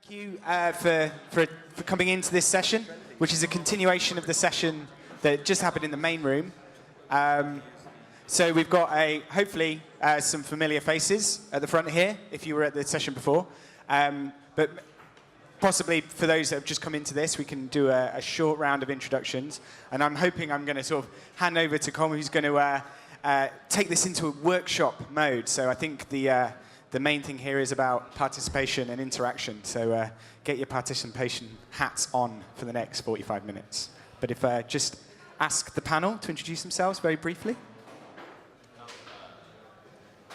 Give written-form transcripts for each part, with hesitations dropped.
Thank you for coming into this session, which is a continuation of the session that just happened in the main room. So we've got hopefully some familiar faces at the front here, if you were at the session before. But possibly for those that have just come into this, we can do a short round of introductions. And I'm hoping I'm going to sort of hand over to Colm, who's going to take this into a workshop mode. So I think the main thing here is about participation and interaction. So get your participation hats on for the next 45 minutes. But if just ask the panel to introduce themselves very briefly.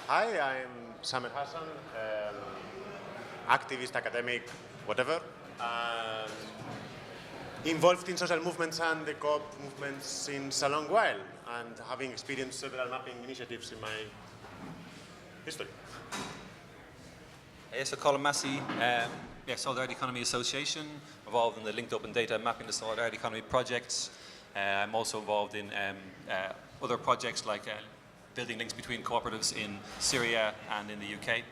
Hi, I'm Samer Hassan, activist, academic, whatever, and involved in social movements and the co-op movements since a long while, and having experienced several mapping initiatives in my history. So Colm Massey, Solidarity Economy Association, involved in the Linked Open Data Mapping the Solidarity Economy projects. I'm also involved in other projects like building links between cooperatives in Syria and in the UK.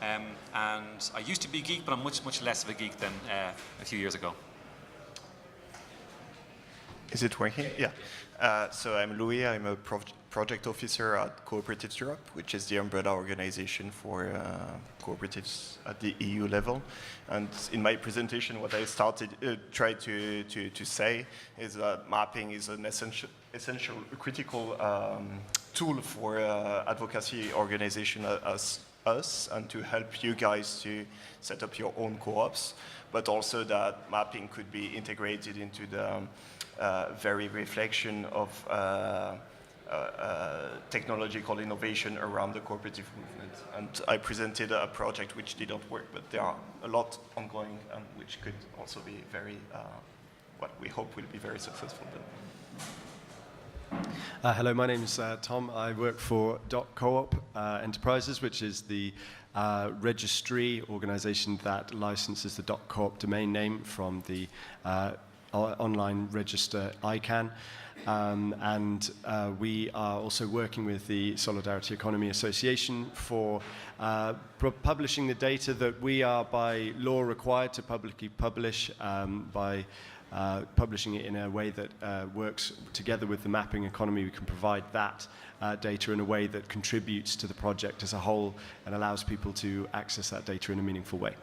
And I used to be a geek, but I'm much, much less of a geek than a few years ago. Is it working? Yeah. So I'm Louis. I'm a project officer at Cooperatives Europe, which is the umbrella organization for cooperatives at the EU level. And in my presentation, what I tried to say is that mapping is an essential, critical tool for advocacy organization as us, and to help you guys to set up your own co-ops, but also that mapping could be integrated into the very reflection of technological innovation around the cooperative movement. And I presented a project which didn't work, but there are a lot ongoing, which could also be very, what we hope will be very successful. Hello, my name is Tom. I work for .coop Enterprises, which is the registry organization that licenses the .coop domain name from the online register ICANN. And we are also working with the Solidarity Economy Association for publishing the data that we are by law required to publicly publish by publishing it in a way that works together with the mapping economy. We can provide that data in a way that contributes to the project as a whole and allows people to access that data in a meaningful way.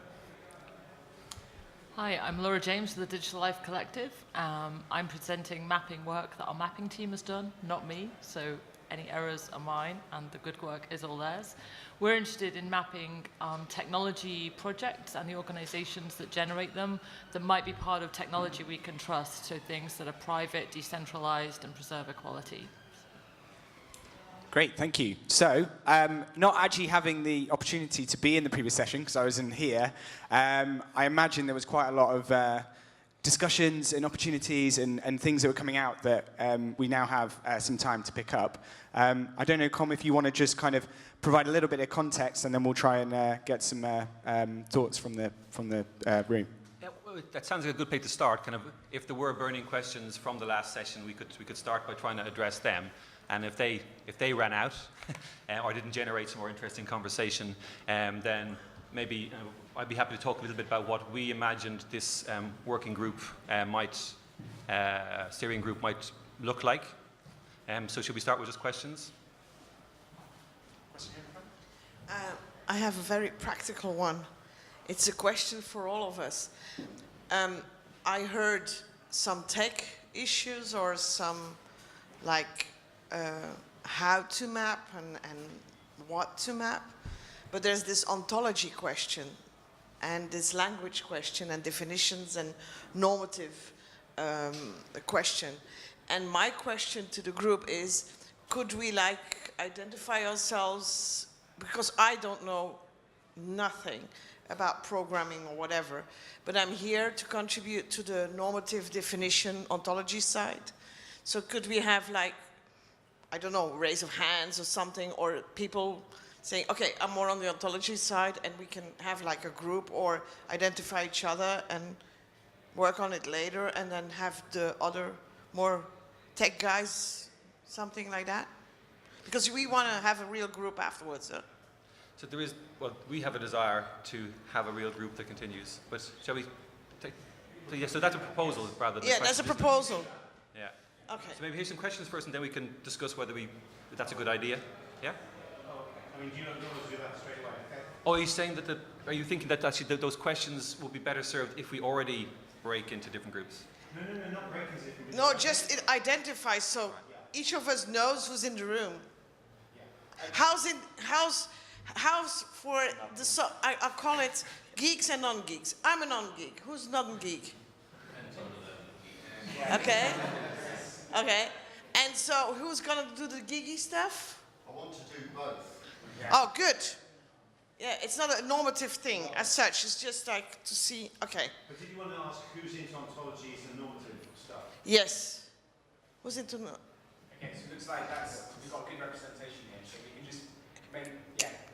Hi, I'm Laura James of the Digital Life Collective. I'm presenting mapping work that our mapping team has done, not me, so any errors are mine and the good work is all theirs. We're interested in mapping technology projects and the organizations that generate them that might be part of technology we can trust, so things that are private, decentralized, and preserve equality. Great, thank you. So, not actually having the opportunity to be in the previous session, because I was in here, I imagine there was quite a lot of discussions and opportunities and things that were coming out that we now have some time to pick up. I don't know, Colm, if you want to just kind of provide a little bit of context, and then we'll try and get some thoughts from the room. Yeah, well, that sounds like a good place to start. Kind of, if there were burning questions from the last session, we could start by trying to address them. And if they ran out or didn't generate some more interesting conversation, then maybe I'd be happy to talk a little bit about what we imagined this working group steering group might look like. So should we start with just questions? I have a very practical one. It's a question for all of us. I heard some tech issues or some how to map and what to map, but there's this ontology question and this language question and definitions and normative question. And my question to the group is, could we identify ourselves, because I don't know nothing about programming or whatever, but I'm here to contribute to the normative definition ontology side. So could we have I don't know, raise of hands or something, or people saying, okay, I'm more on the ontology side, and we can have a group or identify each other and work on it later, and then have the other more tech guys, something like that? Because we want to have a real group afterwards. So there is, well, we have a desire to have a real group that continues. But shall we take, so yeah, so that's a proposal rather than Yeah, that's a proposal. Yeah. Okay. So maybe here's some questions first and then we can discuss whether if that's a good idea. Yeah? I mean, do you not want to do that straight away? Okay. Oh, are you saying that are you thinking that actually those questions will be better served if we already break into different groups? No, not break as if we No, just it identifies so each of us knows who's in the room. How's for the I call it geeks and non-geeks. I'm a non-geek. Who's non-geek? Okay. Okay. And so who's gonna do the geeky stuff? I want to do both. Oh, good. Yeah, it's not a normative thing as such. It's just like to see. Okay. But did you want to ask who's into ontologies and normative stuff? Yes. Who's into? Okay, so it looks like we've got good representation here, so we can just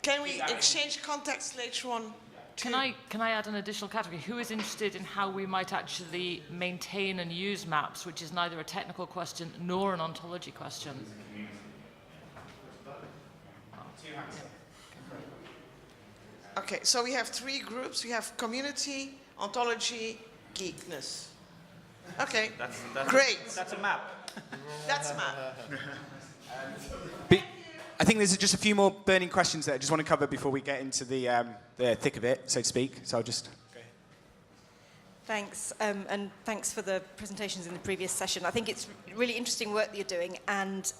Can we exchange contacts later on? Can I add an additional category? Who is interested in how we might actually maintain and use maps, which is neither a technical question nor an ontology question? Okay, so we have 3 groups. We have community, ontology, geekness. Okay, That's great. That's a map. That's a map. I think there's just a few more burning questions that I just want to cover before we get into the thick of it, so to speak. So I'll just... Thanks, and thanks for the presentations in the previous session. I think it's really interesting work that you're doing, and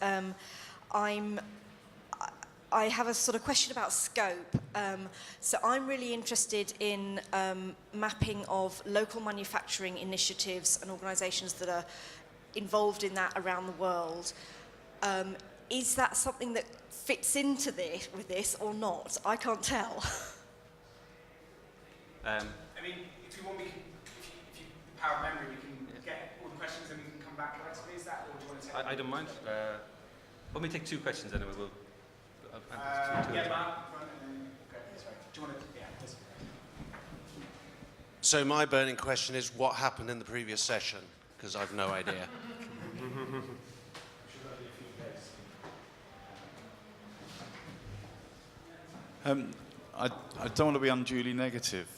I have a sort of question about scope. So I'm really interested in mapping of local manufacturing initiatives and organisations that are involved in that around the world. Is that something that fits into this with this or not? I can't tell. I mean, if you want, if you power of memory, we can get all the questions and we can come back collectively. Is that, or do you want to take? I don't mind. Let me take 2 questions then, and we will. Mark, and then okay, sorry. Do you want to? Yeah. This. So my burning question is, what happened in the previous session? Because I've no idea. I don't want to be unduly negative.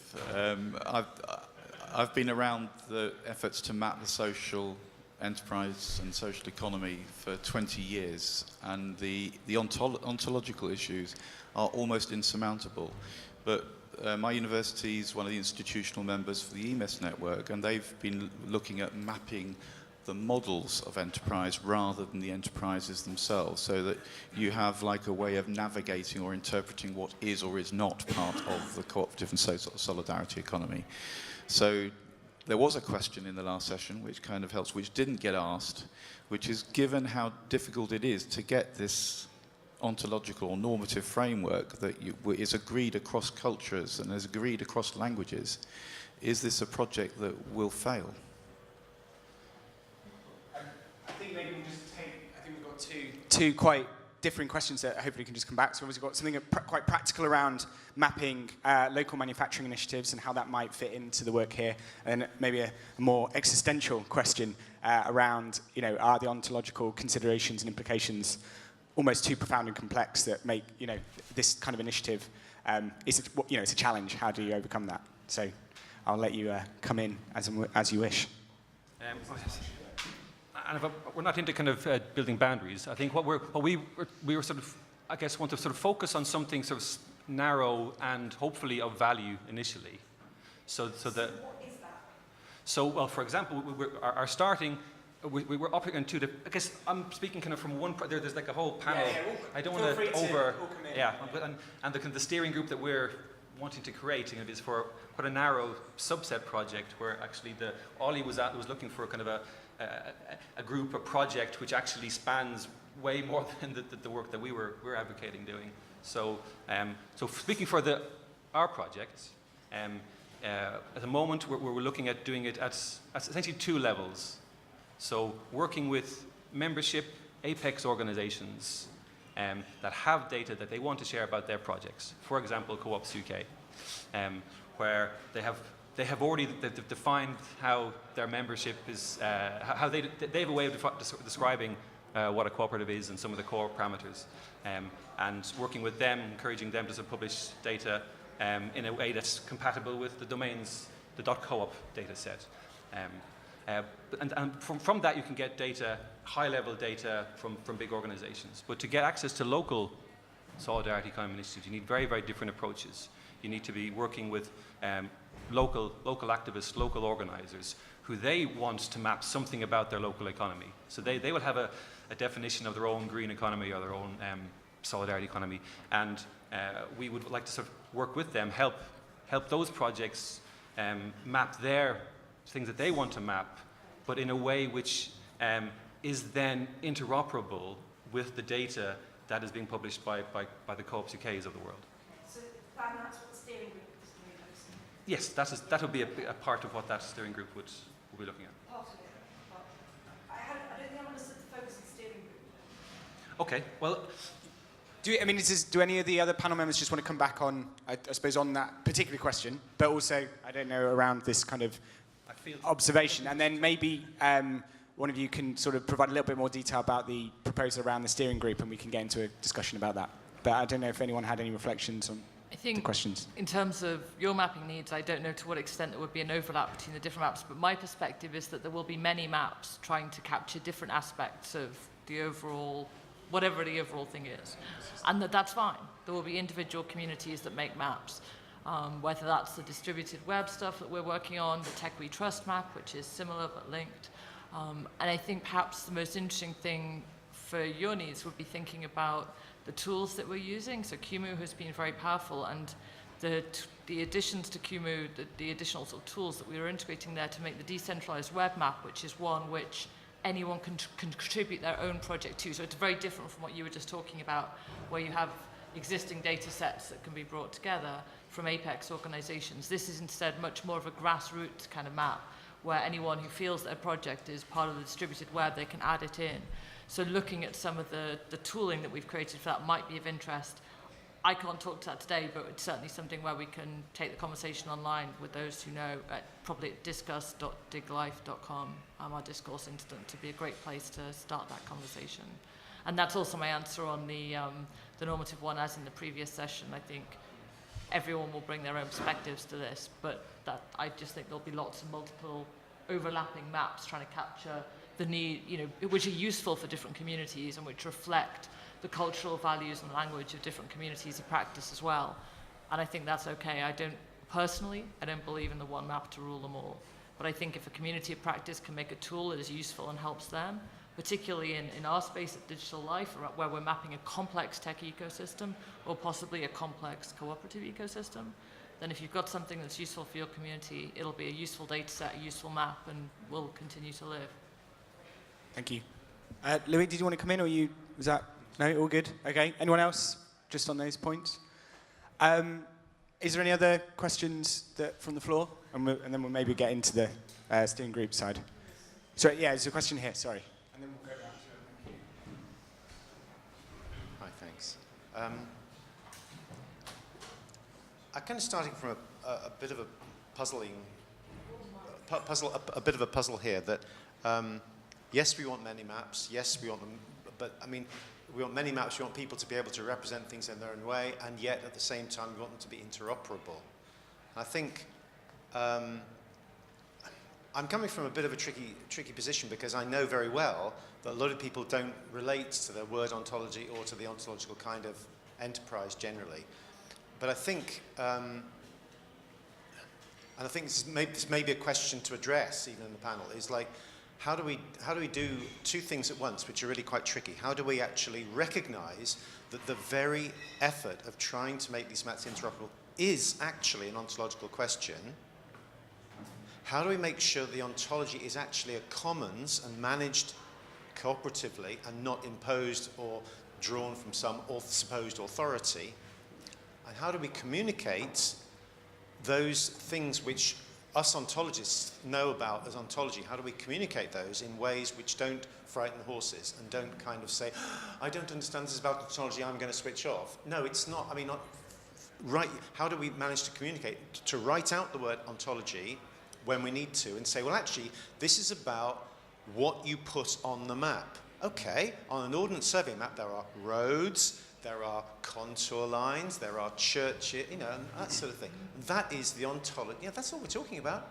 I've been around the efforts to map the social enterprise and social economy for 20 years, and the ontological issues are almost insurmountable. But my university is one of the institutional members for the EMES network, and they've been looking at mapping the models of enterprise rather than the enterprises themselves, so that you have like a way of navigating or interpreting what is or is not part of the cooperative and social solidarity economy. So there was a question in the last session which kind of helps, which didn't get asked, which is, given how difficult it is to get this ontological or normative framework that is agreed across cultures and is agreed across languages, is this a project that will fail? I think maybe we'll just take, I think we've got two quite different questions that hopefully can just come back. So we've got something quite practical around mapping local manufacturing initiatives and how that might fit into the work here, and maybe a more existential question around, are the ontological considerations and implications almost too profound and complex that make, this kind of initiative, it's a challenge. How do you overcome that? So I'll let you come in as you wish. And we're not into kind of building boundaries. I think what we were sort of, I guess, want to sort of focus on something sort of narrow and hopefully of value initially. So that. What is that? So, well, for example, our starting, we were up into the. I guess I'm speaking kind of from one. There's like a whole panel. Yeah, I don't want to over. Yeah, and the steering group that we're wanting to create is for quite a narrow subset project where actually all he was looking for kind of a group, a project which actually spans way more than the work that we're advocating doing. So, so speaking for our projects, at the moment we're looking at doing it at essentially 2 levels. So working with membership apex organizations that have data that they want to share about their projects. For example, Co-ops UK, where they have already defined how their membership is, how they have a way of describing what a cooperative is and some of the core parameters. And working with them, encouraging them to publish data in a way that's compatible with the domains, the .coop data set. And from that you can get data, high-level data from big organizations. But to get access to local solidarity economy initiatives, you need very, very different approaches. You need to be working with local activists, local organizers, who they want to map something about their local economy. So they will have a definition of their own green economy or their own solidarity economy. And we would like to sort of work with them, help those projects map their things that they want to map, but in a way which is then interoperable with the data that is being published by the Co-ops UKs of the world. So that's what the steering group is doing, obviously. Yes, that would be a part of what that steering group would be looking at. Part of it. I don't think I understood the focus of the steering group. Okay, well, do any of the other panel members just want to come back on, I suppose, on that particular question, but also, I don't know, around this kind of observation, and then maybe one of you can sort of provide a little bit more detail about the proposal around the steering group, and we can get into a discussion about that. But I don't know if anyone had any reflections on the questions. In terms of your mapping needs, I don't know to what extent there would be an overlap between the different maps, but my perspective is that there will be many maps trying to capture different aspects of the overall, whatever the overall thing is. And that's fine. There will be individual communities that make maps, whether that's the distributed web stuff that we're working on, the Tech We Trust map, which is similar but linked. And I think perhaps the most interesting thing for your needs would be thinking about the tools that we're using. So QEMU has been very powerful, and the additions to QEMU, the additional sort of tools that we were integrating there to make the decentralized web map, which is one which anyone can contribute their own project to. So it's very different from what you were just talking about, where you have existing data sets that can be brought together from Apex organizations. This is instead much more of a grassroots kind of map, where anyone who feels their project is part of the distributed web, they can add it in. So looking at some of the tooling that we've created for that might be of interest. I can't talk to that today, but it's certainly something where we can take the conversation online with those who know, probably at discuss.diglife.com, our discourse instant, to be a great place to start that conversation. And that's also my answer on the normative one, as in the previous session. I think everyone will bring their own perspectives to this, but I just think there'll be lots of multiple overlapping maps trying to capture the need, which are useful for different communities and which reflect the cultural values and language of different communities of practice as well. And I think that's okay. I don't believe in the one map to rule them all. But I think if a community of practice can make a tool that is useful and helps them, particularly in our space at Digital Life, where we're mapping a complex tech ecosystem or possibly a complex cooperative ecosystem, then if you've got something that's useful for your community, it'll be a useful data set, a useful map, and will continue to live. Thank you. Louis, did you want to come in, or was that, no, all good? Okay, anyone else, just on those points? Is there any other questions from the floor? And then we'll maybe get into the steering group side. Sorry, yeah, there's a question here, sorry. And then we'll go around to it. Hi, thanks. I'm kind of starting from a bit of a puzzle here. That yes, we want many maps. Yes, we want them, but I mean, we want many maps. We want people to be able to represent things in their own way, and yet at the same time, we want them to be interoperable. And I think I'm coming from a bit of a tricky position, because I know very well that a lot of people don't relate to the word ontology or to the ontological kind of enterprise generally. But I think, and I think this may be a question to address even in the panel, is like, how do we do two things at once, which are really quite tricky? How do we actually recognize that the very effort of trying to make these maps interoperable is actually an ontological question? How do we make sure the ontology is actually a commons and managed cooperatively and not imposed or drawn from some supposed authority? And how do we communicate those things which us ontologists know about as ontology? How do we communicate those in ways which don't frighten the horses and don't kind of say, I don't understand, this is about ontology, I'm going to switch off? No, it's not. I mean, not right. How do we manage to communicate, to write out the word ontology when we need to, and say, well, actually, this is about what you put on the map. Okay, on an ordnance survey map, there are roads, there are contour lines, there are churches, and that sort of thing. That is the ontology. Yeah, that's all we're talking about.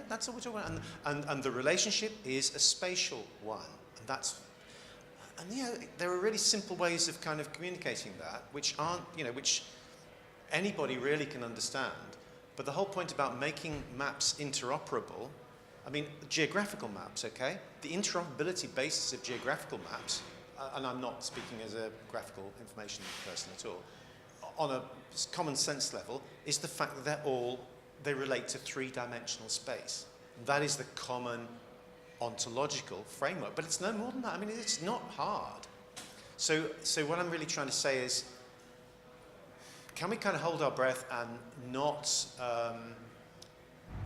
That's all we're talking about. And the relationship is a spatial one. And there are really simple ways of kind of communicating that, which aren't, which anybody really can understand. But the whole point about making maps interoperable, I mean, geographical maps, okay? The interoperability basis of geographical maps, and I'm not speaking as a graphical information person at all, on a common sense level, is the fact that they relate to three-dimensional space. That is the common ontological framework, but it's no more than that. I mean, it's not hard. So what I'm really trying to say is, can we kind of hold our breath and not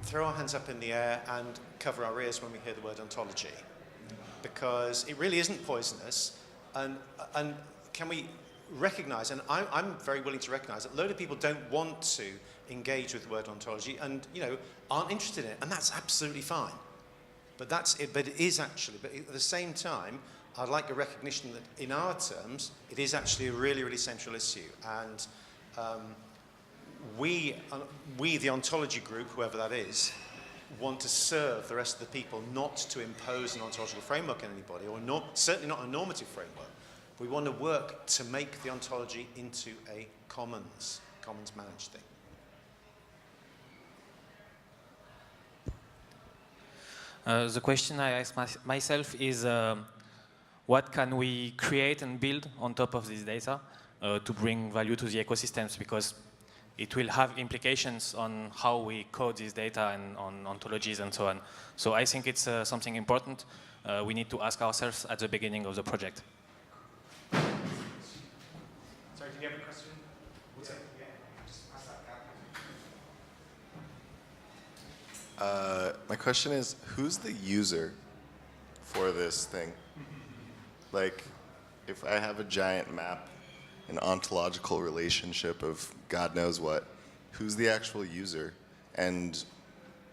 throw our hands up in the air and cover our ears when we hear the word ontology? Because it really isn't poisonous, and can we recognize, and I'm very willing to recognize, that a load of people don't want to engage with the word ontology and aren't interested in it, and that's absolutely fine. But it is actually, but at the same time, I'd like a recognition that in our terms, it is actually a really, really central issue. And we, the ontology group, whoever that is, want to serve the rest of the people, not to impose an ontological framework on anybody, or certainly not a normative framework. We want to work to make the ontology into a commons managed thing. The question I ask myself is, what can we create and build on top of this data to bring value to the ecosystems? Because it will have implications on how we code this data and on ontologies and so on. So I think it's something important we need to ask ourselves at the beginning of the project. Sorry, did you have a question? My question is, who's the user for this thing? Like, if I have a giant map, an ontological relationship of God knows what, who's the actual user? And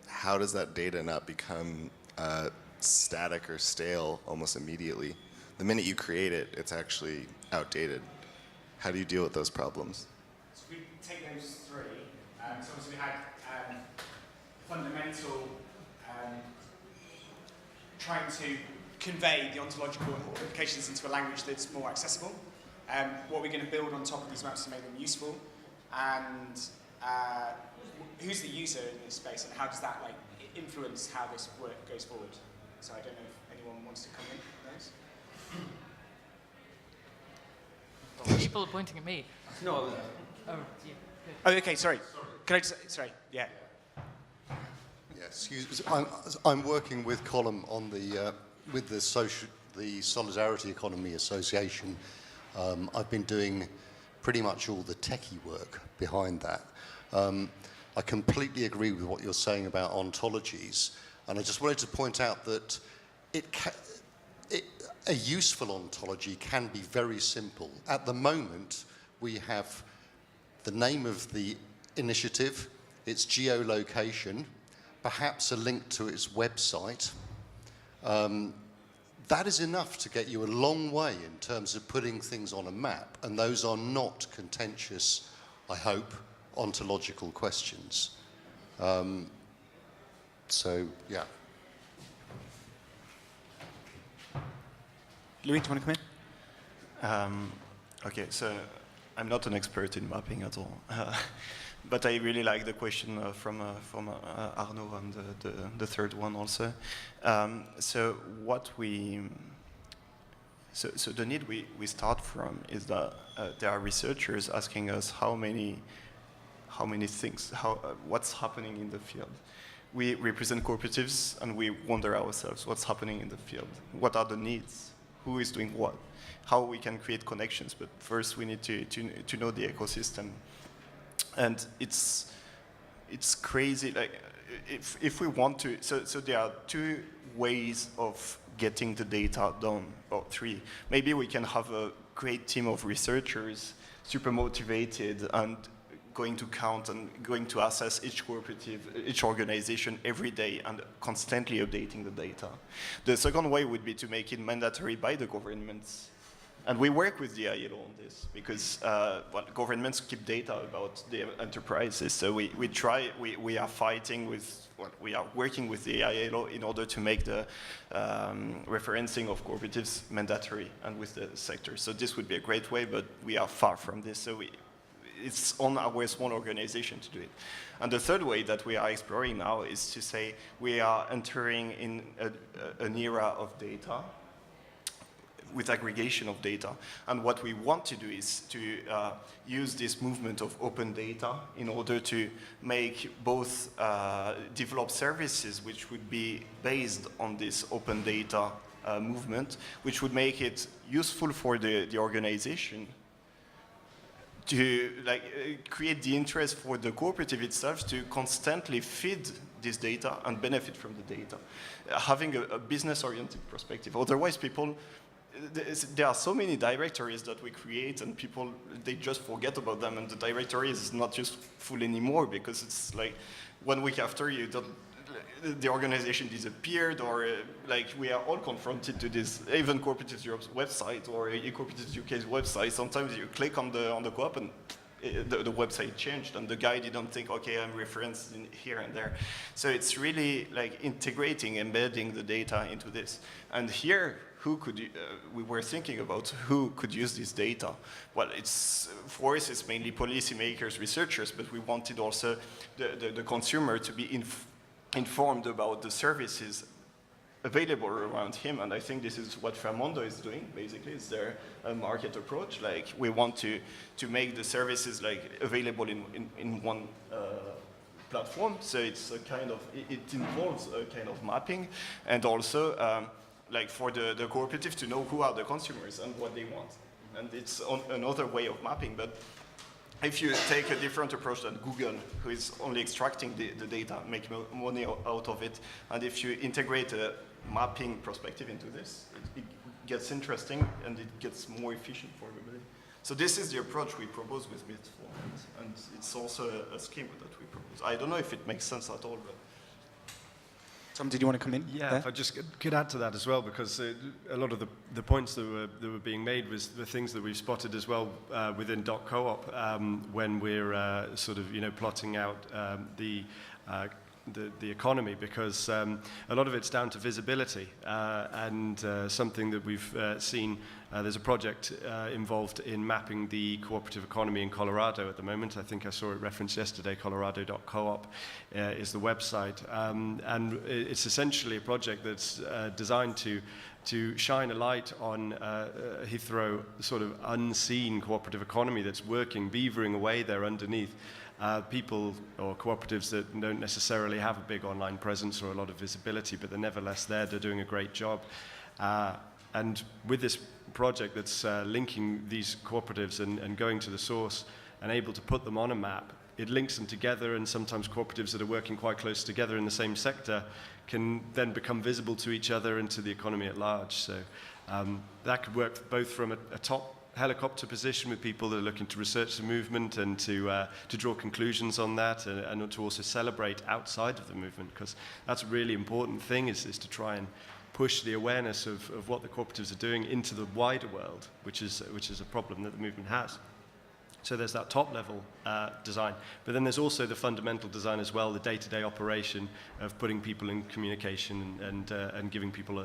how does that data not become static or stale almost immediately? The minute you create it, it's actually outdated. How do you deal with those problems? So we take those three. So obviously we had fundamental trying to convey the ontological implications into a language that's more accessible. What we're going to build on top of these maps to make them useful, and who's the user in this space, and how does that influence how this work goes forward? So I don't know if anyone wants to come in on those. People are pointing at me. No. Oh, yeah. Oh, okay, sorry. Can I just, sorry, yeah. Excuse me. I'm working with Colm on with the Solidarity Economy Association. I've been doing pretty much all the techie work behind that. I completely agree with what you're saying about ontologies, and I just wanted to point out that a useful ontology can be very simple. At the moment, we have the name of the initiative, its geolocation, perhaps a link to its website. That is enough to get you a long way in terms of putting things on a map, and those are not contentious, I hope, ontological questions. So, yeah. Louis, do you want to come in? Okay, so I'm not an expert in mapping at all. But I really like the question from Arnaud and the third one also. So the need we start from is that there are researchers asking us how many things, what's happening in the field. We represent cooperatives and we wonder ourselves what's happening in the field. What are the needs? Who is doing what? How we can create connections. But first we need to know the ecosystem. And it's crazy. Like if we want to, so there are two ways of getting the data done, or three. Maybe we can have a great team of researchers, super motivated, and going to count and going to assess each cooperative, each organization every day and constantly updating the data. The second way would be to make it mandatory by the governments. And we work with the ILO on this because governments keep data about the enterprises. So we are fighting with, we are working with the ILO in order to make the referencing of cooperatives mandatory and with the sector. So this would be a great way, but we are far from this. So it's on our small organization to do it. And the third way that we are exploring now is to say we are entering in an era of data, with aggregation of data. And what we want to do is to use this movement of open data in order to make both develop services which would be based on this open data movement, which would make it useful for the organization to create the interest for the cooperative itself to constantly feed this data and benefit from the data, having a business-oriented perspective. Otherwise, people, there are so many directories that we create and people, they just forget about them, and the directory is not useful anymore because it's like 1 week after the organization disappeared, or we are all confronted to this, even Cooperatives Europe's website or Cooperatives UK's website. Sometimes you click on the co-op and the website changed and the guy didn't think, okay, I'm referenced in here and there. So it's really integrating, embedding the data into this. And here, we were thinking about who could use this data. Well, for us, it's mainly policymakers, researchers, but we wanted also the consumer to be informed about the services available around him, and I think this is what Famondo is doing, basically. It's their market approach. We want to make the services available in one platform, so it's a kind of, it involves a kind of mapping, and also for the cooperative to know who are the consumers and what they want. And it's another way of mapping, but if you take a different approach than Google, who is only extracting the data, make money out of it, and if you integrate a mapping perspective into this, it gets interesting and it gets more efficient for everybody. So this is the approach we propose with Bit4, and it's also a scheme that we propose. I don't know if it makes sense at all, but Tom, did you want to come in? Yeah, if I just could add to that as well, because a lot of the points that were being made was the things that we've spotted as well within .coop when we're sort of plotting out the economy, because a lot of it's down to visibility and something that we've seen. There's a project involved in mapping the cooperative economy in Colorado at the moment. I think I saw it referenced yesterday. Colorado.coop is the website, and it's essentially a project that's designed to shine a light on Heathrow sort of unseen cooperative economy that's working, beavering away there underneath. People or cooperatives that don't necessarily have a big online presence or a lot of visibility, but they're nevertheless there. They're doing a great job. And with this project that's linking these cooperatives and going to the source and able to put them on a map, it links them together, and sometimes cooperatives that are working quite close together in the same sector can then become visible to each other and to the economy at large. So that could work both from a top helicopter position with people that are looking to research the movement and to draw conclusions on that, and to also celebrate outside of the movement, because that's a really important thing, is to try and push the awareness of what the cooperatives are doing into the wider world, which is a problem that the movement has. So there's that top level design, but then there's also the fundamental design as well, the day-to-day operation of putting people in communication and giving people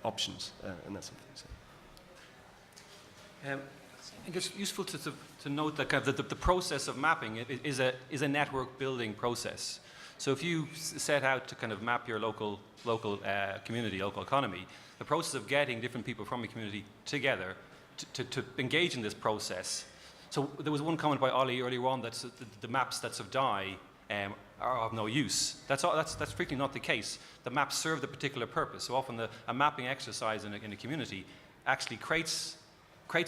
options and that sort of thing. So. I think it's useful to note that the process of mapping is a network building process. So if you set out to kind of map your local community, local economy, the process of getting different people from a community together to engage in this process. So there was one comment by Ollie earlier on that the maps that sort of die are of no use. That's frequently not the case. The maps serve the particular purpose. So often a mapping exercise in a community actually creates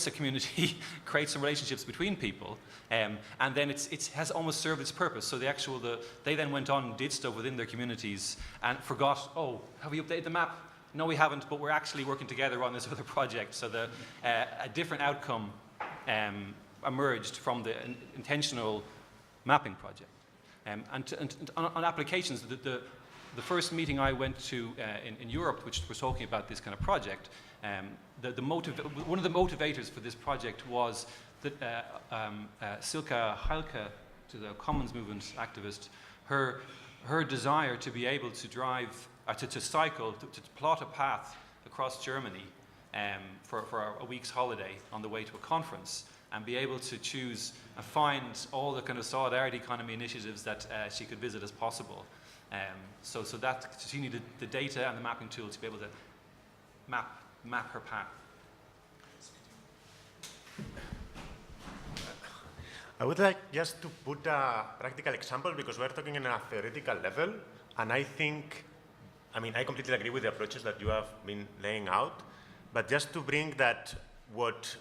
a community, creates some relationships between people, and then it has almost served its purpose. So they then went on and did stuff within their communities and forgot, oh, have we updated the map? No, we haven't, but we're actually working together on this other project. So a different outcome emerged from the intentional mapping project. And on applications, the first meeting I went to in Europe, which was talking about this kind of project, one of the motivators for this project was that Silke Heilke, to the Commons Movement activist, her desire to be able to drive, to cycle, to plot a path across Germany for a week's holiday on the way to a conference, and be able to choose and find all the kind of solidarity economy initiatives that she could visit as possible. So that she needed the data and the mapping tool to be able to map her path. I would like just to put a practical example, because we're talking in a theoretical level, and I think, I mean, I completely agree with the approaches that you have been laying out, but just to bring that what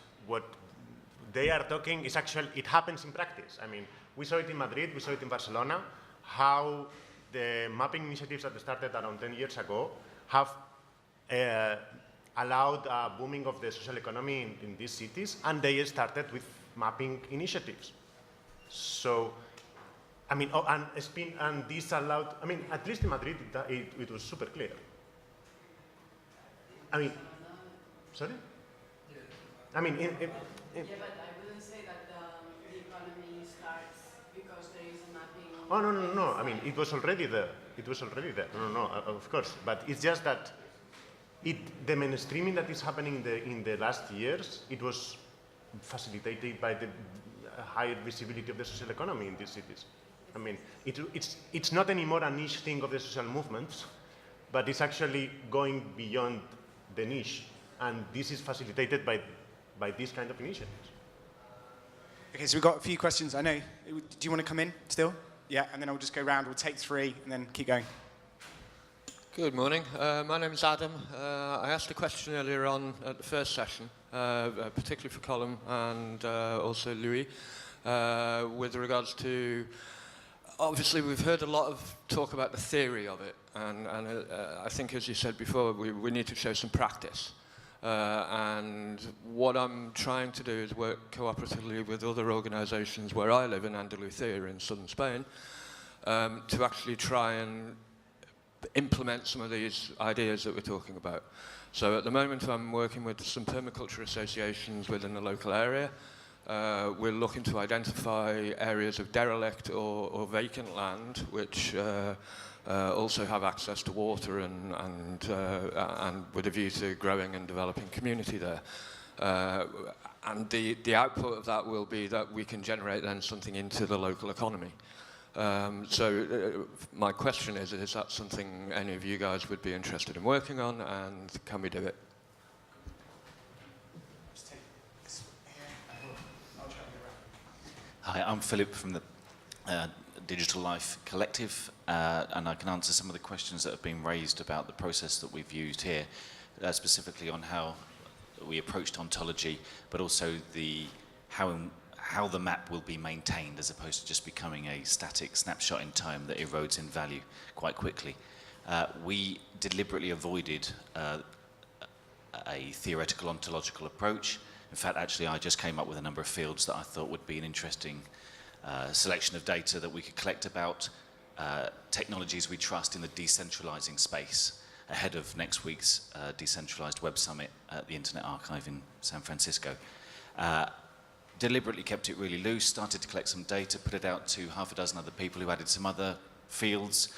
they are talking is actually, it happens in practice. I mean, we saw it in Madrid, we saw it in Barcelona, how the mapping initiatives that started around 10 years ago have allowed a booming of the social economy in these cities, and they started with mapping initiatives. So, I mean, and this allowed, I mean, at least in Madrid, it was super clear. I mean, sorry? I mean, yeah, but I wouldn't say that the economy starts because there is a mapping. Oh, no. I mean, it was already there. It was already there. No, of course. But it's just that the mainstreaming that is happening in the last years, it was facilitated by the higher visibility of the social economy in these cities. I mean, it's not anymore a niche thing of the social movements, but it's actually going beyond the niche. And this is facilitated by these kind of initiatives. Okay, so we've got a few questions. I know. Do you want to come in still? Yeah, and then I'll just go round. We'll take 3 and then keep going. Good morning. My name is Adam. I asked a question earlier on at the first session, particularly for Colm and also Louis, with regards to, obviously we've heard a lot of talk about the theory of it, and I think, as you said before, we need to show some practice. And what I'm trying to do is work cooperatively with other organisations where I live in Andalusia in southern Spain, to actually try and implement some of these ideas that we're talking about. So at the moment I'm working with some permaculture associations within the local area. We're looking to identify areas of derelict or vacant land which also have access to water and with a view to growing and developing community there. And the output of that will be that we can generate then something into the local economy. So my question is that something any of you guys would be interested in working on, and can we do it? Hi, I'm Philip from the Digital Life Collective, and I can answer some of the questions that have been raised about the process that we've used here, specifically on how we approached ontology, but also how the map will be maintained as opposed to just becoming a static snapshot in time that erodes in value quite quickly. We deliberately avoided a theoretical ontological approach. In fact, actually, I just came up with a number of fields that I thought would be an interesting selection of data that we could collect about technologies we trust in the decentralizing space ahead of next week's Decentralized Web Summit at the Internet Archive in San Francisco. Deliberately kept it really loose, started to collect some data, put it out to half a dozen other people who added some other fields,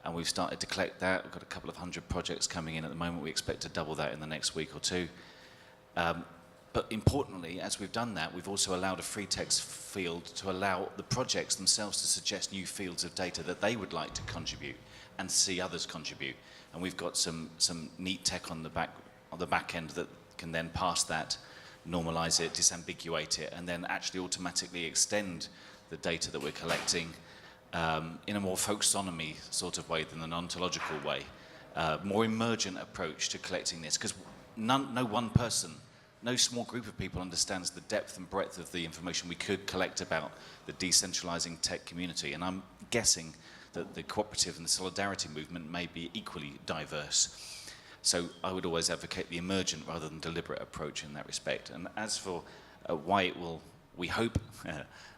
and we've started to collect that. We've got a couple of 100 projects coming in at the moment. We expect to double that in the next week or 2. But importantly, as we've done that, we've also allowed a free text field to allow the projects themselves to suggest new fields of data that they would like to contribute and see others contribute. And we've got some neat tech on the back end that can then pass that, normalize it, disambiguate it, and then actually automatically extend the data that we're collecting in a more folksonomy sort of way than an ontological way. More emergent approach to collecting this, because no one person, no small group of people understands the depth and breadth of the information we could collect about the decentralizing tech community. And I'm guessing that the cooperative and the solidarity movement may be equally diverse. So I would always advocate the emergent rather than deliberate approach in that respect. And as for why it will, we hope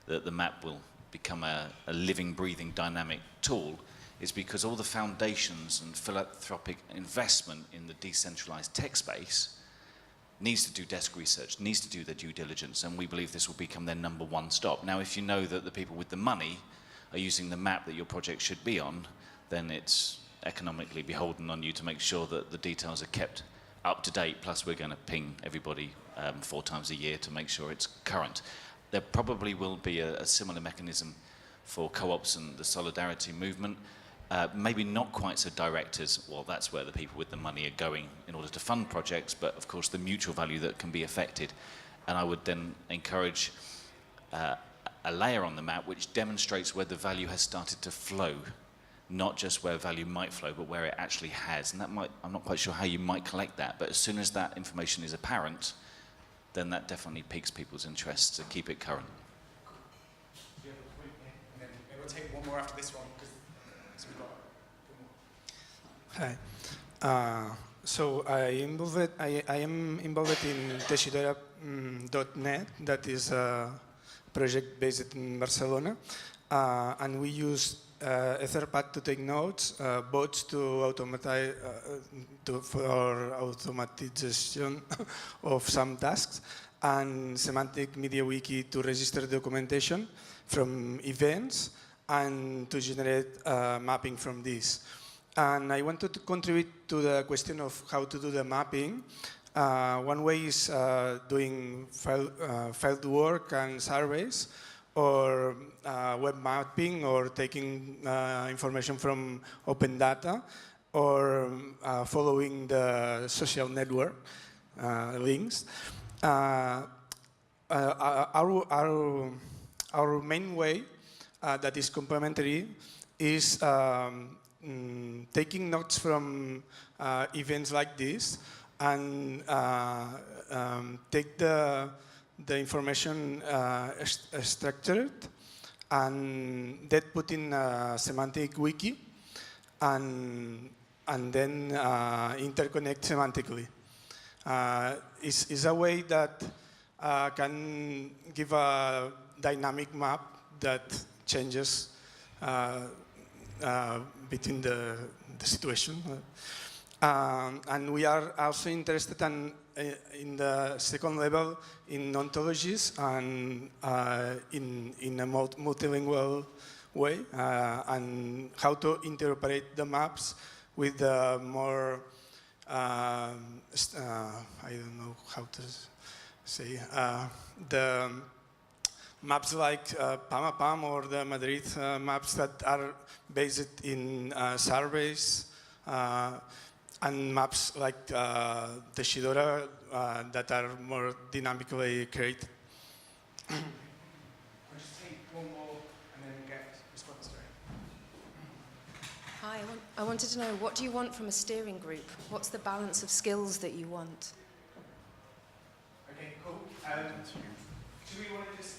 that the map will become a living, breathing, dynamic tool is because all the foundations and philanthropic investment in the decentralized tech space needs to do desk research, needs to do their due diligence, and we believe this will become their number one stop. Now, if you know that the people with the money are using the map that your project should be on, then it's economically beholden on you to make sure that the details are kept up to date, plus we're going to ping everybody 4 times a year to make sure it's current. There probably will be a similar mechanism for co-ops and the solidarity movement. Maybe not quite so direct as, well, that's where the people with the money are going in order to fund projects, but of course the mutual value that can be affected. And I would then encourage a layer on the map which demonstrates where the value has started to flow, not just where value might flow, but where it actually has. And that might, I'm not quite sure how you might collect that, but as soon as that information is apparent, then that definitely piques people's interest to keep it current. And then we'll take one more after this one. Hi. So I am involved in Teixidora.net, that is a project based in Barcelona, and we use Etherpad to take notes, bots to automatize for automatization of some tasks, and semantic media wiki to register documentation from events and to generate mapping from this. And I wanted to contribute to the question of how to do the mapping. One way is doing field work and surveys, or web mapping, or taking information from open data, or following the social network links. Our main way that is complementary is taking notes from events like this and take the information structured and then put in a semantic wiki and then interconnect semantically. Is a way that can give a dynamic map that changes between the situation. And we are also interested in the second level in ontologies and in a multilingual way, and how to interpret the maps with the more, I don't know how to say, the maps like PAMAPAM or the Madrid maps that are based in surveys, and maps like Teixidora that are more dynamically created. I'll just take one more and then get response. Hi, I wanted to know, what do you want from a steering group? What's the balance of skills that you want? Okay, cool. Do we want to just,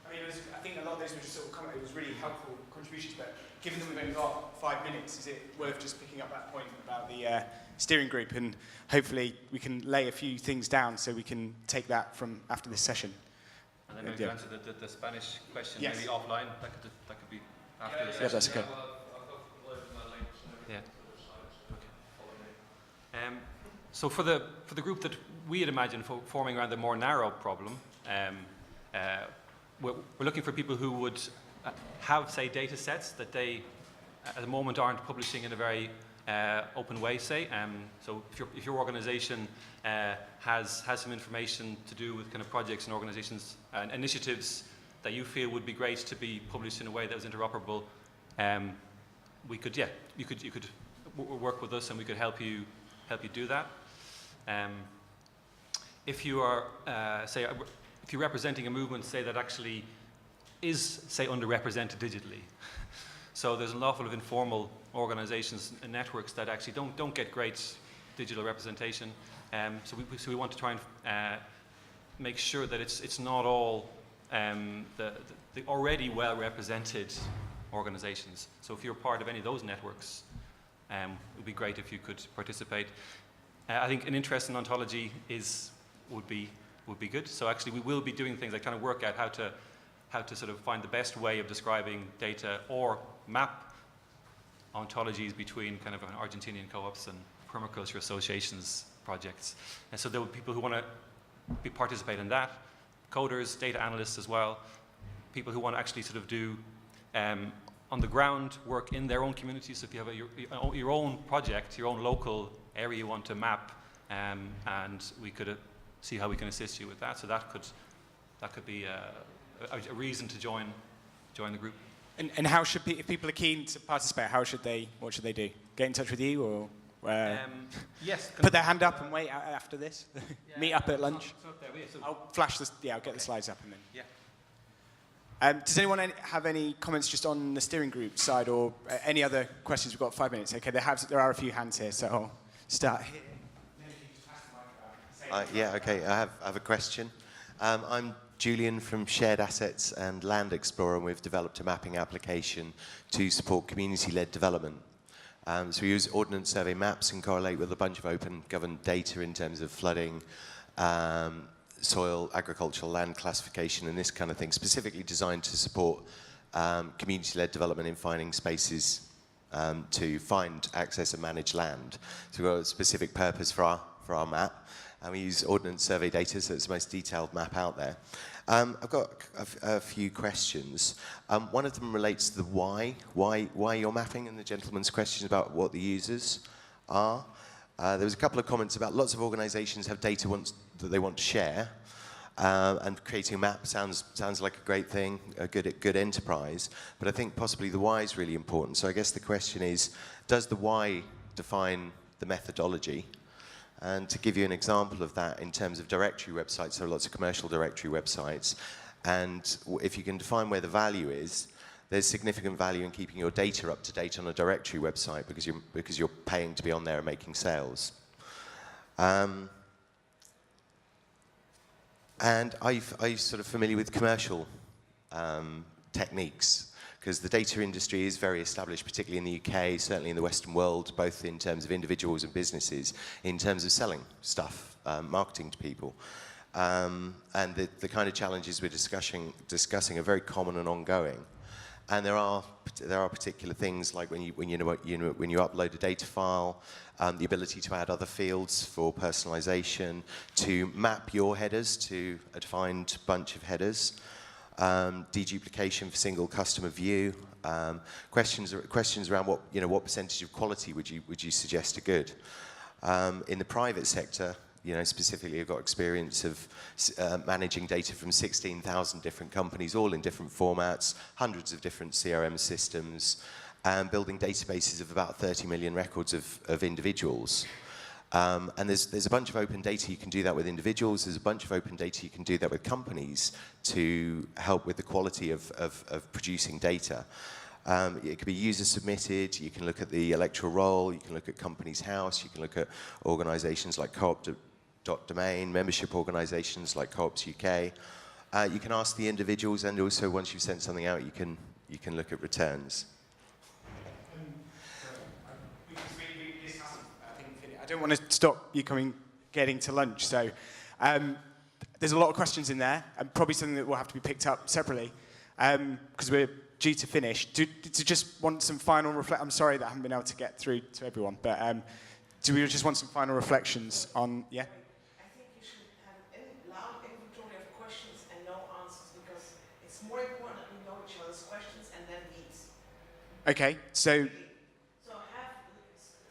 I mean, I think a lot of those were just sort of comment, it was really helpful contributions, but given that we've only got 5 minutes, is it worth just picking up that point about the steering group, and hopefully we can lay a few things down so we can take that from after this session. And then maybe answer the Spanish question, yes. maybe offline. That could be after the session. Yeah, that's okay. Yeah. Okay. So for the group that we had imagined forming around the more narrow problem, we're looking for people who would have, say, data sets that they, at the moment, aren't publishing in a very open way, say. So if your organization has some information to do with kind of projects and organizations and initiatives that you feel would be great to be published in a way that was interoperable, you could work with us and we could help you do that. If you are, if you're representing a movement, say, that actually is, say, underrepresented digitally. So there's an awful lot of informal organizations and networks that actually don't get great digital representation. So we want to try and make sure that it's not all the already well represented organizations. So if you're part of any of those networks, it would be great if you could participate. I think an interest in ontology would be good. So actually we will be doing things like trying to work out how to how to sort of find the best way of describing data or map ontologies between kind of Argentinian co-ops and permaculture associations projects. And so there were people who want to participate in that, coders, data analysts as well, people who want to actually sort of do on the ground work in their own communities. So if you have your own project, your own local area you want to map, and we could see how we can assist you with that. So that could be a reason to join the group. And how should if people are keen to participate? What should they do? Get in touch with you, or yes, put their hand up and wait after this? Yeah, Meet up at lunch. it's up there, yeah, so I'll flash this. Yeah, I'll get the slides up and then. Yeah. Does anyone have any comments just on the steering group side, or any other questions? We've got 5 minutes. Okay, there are a few hands here, so I'll start here. Yeah, okay, I have a question. I'm Julian from Shared Assets and Land Explorer, and we've developed a mapping application to support community-led development. So we use Ordnance Survey maps and correlate with a bunch of open governed data in terms of flooding, soil, agricultural land classification, and this kind of thing, specifically designed to support community-led development in finding spaces to find, access, and manage land. So we've got a specific purpose for our map. And we use Ordnance Survey data, so it's the most detailed map out there. I've got a few questions. One of them relates to the why you're mapping, and the gentleman's question about what the users are. There was a couple of comments about lots of organizations have data that they want to share, and creating a map sounds like a great thing, a good enterprise, but I think possibly the why is really important. So I guess the question is, does the why define the methodology? And to give you an example of that in terms of directory websites, there are lots of commercial directory websites, and if you can define where the value is, there's significant value in keeping your data up to date on a directory website because you're paying to be on there and making sales. And are you sort of familiar with commercial techniques? Because the data industry is very established, particularly in the UK, certainly in the Western world, both in terms of individuals and businesses, in terms of selling stuff, marketing to people. And the kind of challenges we're discussing are very common and ongoing. And there are particular things like when you upload a data file, the ability to add other fields for personalization, to map your headers to a defined bunch of headers. Deduplication for single customer view, questions around what percentage of quality would you suggest are good. In the private sector, specifically, I've got experience of managing data from 16,000 different companies, all in different formats, hundreds of different CRM systems, and building databases of about 30 million records of individuals. And there's a bunch of open data you can do that with individuals. There's a bunch of open data you can do that with companies to help with the quality of producing data. It could be user submitted. You can look at the electoral roll. You can look at Companies House. You can look at organizations like co-op.domain, membership organizations like Co-ops UK. You can ask the individuals, and also once you've sent something out, you can look at returns. I don't want to stop you getting to lunch, so there's a lot of questions in there, and probably something that will have to be picked up separately, because we're due to finish. Do just want some final I'm sorry that I haven't been able to get through to everyone, but do we just want some final reflections on, yeah? I think you should have a loud inventory of questions and no answers, because it's more important that we know each other's questions and then these. Okay, so have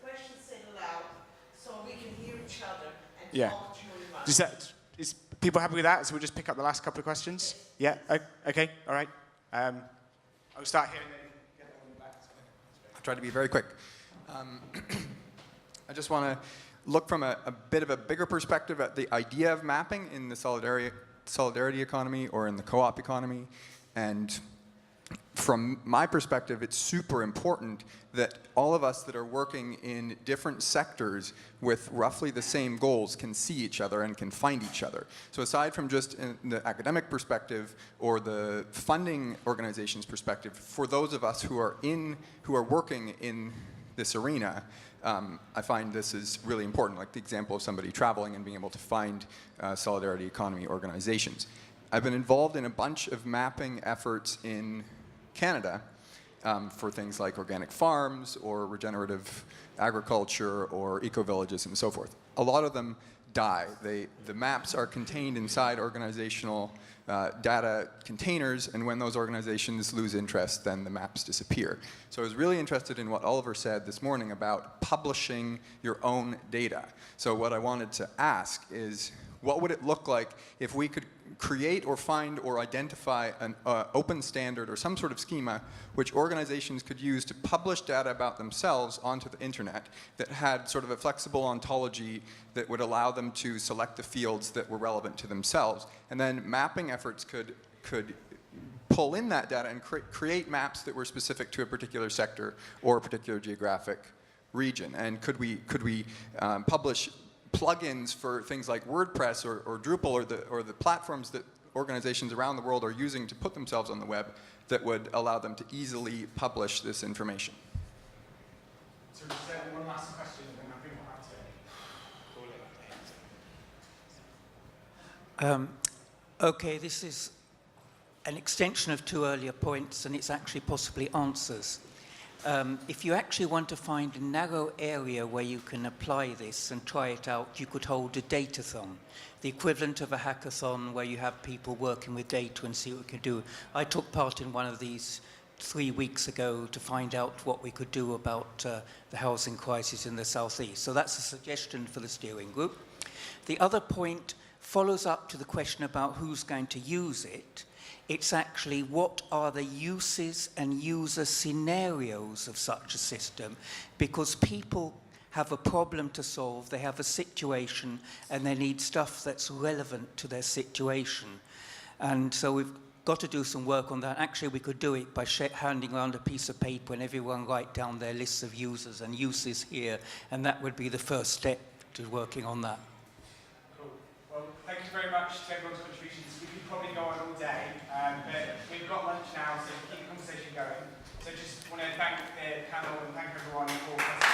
questions said aloud so we can hear each other and yeah. talk to you. Is people happy with that? So we'll just pick up the last couple of questions? Yeah? Okay, all right. I'll start here and then get that one back. I'll try to be very quick. I just want to look from a bit of a bigger perspective at the idea of mapping in the solidarity economy or in the co-op economy. And from my perspective, it's super important that all of us that are working in different sectors with roughly the same goals can see each other and can find each other. So aside from just in the academic perspective or the funding organization's perspective, for those of us who are working in this arena, I find this is really important, like the example of somebody traveling and being able to find solidarity economy organizations. I've been involved in a bunch of mapping efforts in Canada for things like organic farms or regenerative agriculture or eco-villages and so forth. A lot of them die. The maps are contained inside organizational data containers, and when those organizations lose interest, then the maps disappear. So I was really interested in what Oliver said this morning about publishing your own data. So what I wanted to ask is, what would it look like if we could create or find or identify an open standard or some sort of schema which organizations could use to publish data about themselves onto the internet that had sort of a flexible ontology that would allow them to select the fields that were relevant to themselves. And then mapping efforts could pull in that data and create maps that were specific to a particular sector or a particular geographic region. And could we publish plugins for things like WordPress or Drupal or the platforms that organizations around the world are using to put themselves on the web that would allow them to easily publish this information? So just one last question, and then I think we'll have to Okay, this is an extension of 2 earlier points, and it's actually possibly answers. If you actually want to find a narrow area where you can apply this and try it out, you could hold a datathon, the equivalent of a hackathon where you have people working with data and see what we can do. I took part in one of these 3 weeks ago to find out what we could do about the housing crisis in the southeast. So that's a suggestion for the steering group. The other point follows up to the question about who's going to use it. It's actually what are the uses and user scenarios of such a system, because people have a problem to solve, they have a situation, and they need stuff that's relevant to their situation. And so we've got to do some work on that. Actually, we could do it by handing around a piece of paper and everyone write down their lists of users and uses here, and that would be the first step to working on that. Cool. Well, thank you very much to everyone's contributions. We could probably go on all day, but we've got lunch now, so keep the conversation going. So just want to thank the panel and thank everyone for